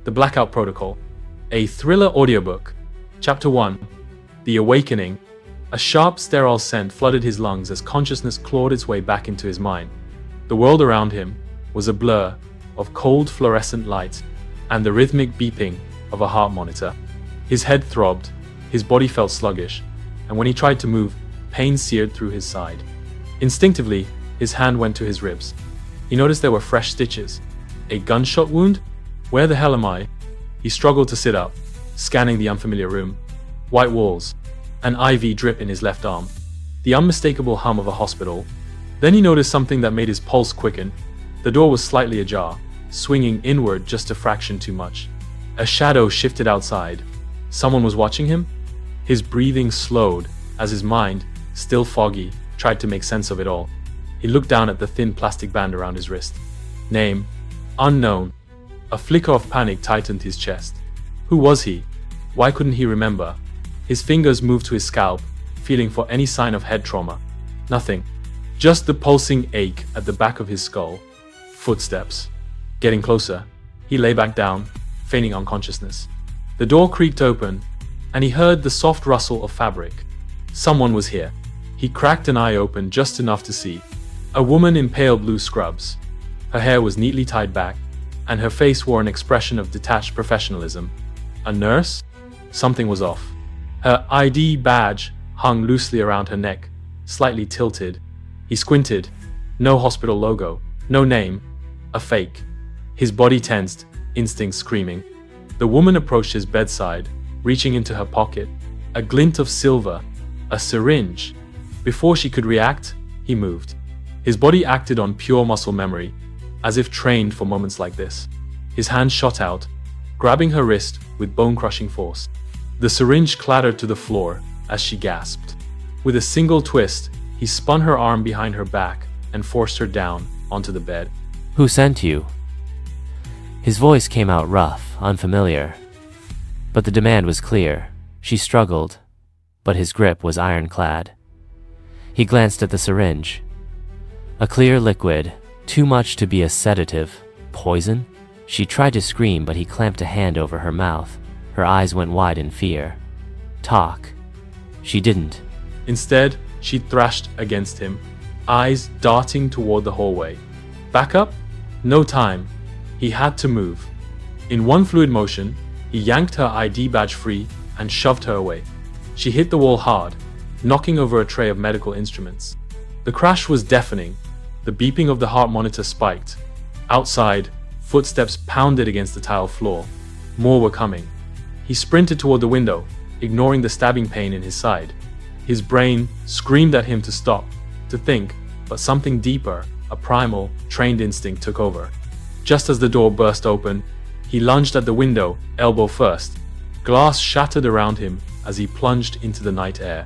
The Blackout Protocol, a thriller audiobook. Chapter 1. The Awakening. A sharp, sterile scent flooded his lungs as consciousness clawed its way back into his mind. The world around him was a blur of cold fluorescent light and the rhythmic beeping of a heart monitor. His head throbbed, his body felt sluggish, and when he tried to move, pain seared through his side. Instinctively, his hand went to his ribs. He noticed there were fresh stitches. A gunshot wound? Where the hell am I? He struggled to sit up, scanning the unfamiliar room. White walls, an IV drip in his left arm, the unmistakable hum of a hospital. Then he noticed something that made his pulse quicken. The door was slightly ajar, swinging inward just a fraction too much. A shadow shifted outside. Someone was watching him? His breathing slowed as his mind, still foggy, tried to make sense of it all. He looked down at the thin plastic band around his wrist. Name: unknown. A flicker of panic tightened his chest. Who was he? Why couldn't he remember? His fingers moved to his scalp, feeling for any sign of head trauma. Nothing. Just the pulsing ache at the back of his skull. Footsteps. Getting closer. He lay back down, feigning unconsciousness. The door creaked open, and he heard the soft rustle of fabric. Someone was here. He cracked an eye open just enough to see. A woman in pale blue scrubs. Her hair was neatly tied back, and her face wore an expression of detached professionalism. A nurse? Something was off. Her ID badge hung loosely around her neck, slightly tilted. He squinted. No hospital logo, no name. A fake. His body tensed, instinct screaming. The woman approached his bedside, reaching into her pocket. A glint of silver. A syringe. Before she could react, he moved. His body acted on pure muscle memory, as if trained for moments like this. His hand shot out, grabbing her wrist with bone-crushing force. The syringe clattered to the floor as she gasped. With a single twist, he spun her arm behind her back and forced her down onto the bed. Who sent you? His voice came out rough, unfamiliar. But the demand was clear. She struggled, but his grip was ironclad. He glanced at the syringe. A clear liquid, too much to be a sedative. Poison? She tried to scream, but he clamped a hand over her mouth. Her eyes went wide in fear. Talk. She didn't. Instead, she thrashed against him, eyes darting toward the hallway. Back up? No time. He had to move. In one fluid motion, he yanked her ID badge free and shoved her away. She hit the wall hard, knocking over a tray of medical instruments. The crash was deafening. The beeping of the heart monitor spiked. Outside, footsteps pounded against the tile floor. More were coming. He sprinted toward the window, ignoring the stabbing pain in his side. His brain screamed at him to stop, to think, but something deeper, a primal, trained instinct took over. Just as the door burst open, he lunged at the window, elbow first. Glass shattered around him as he plunged into the night air.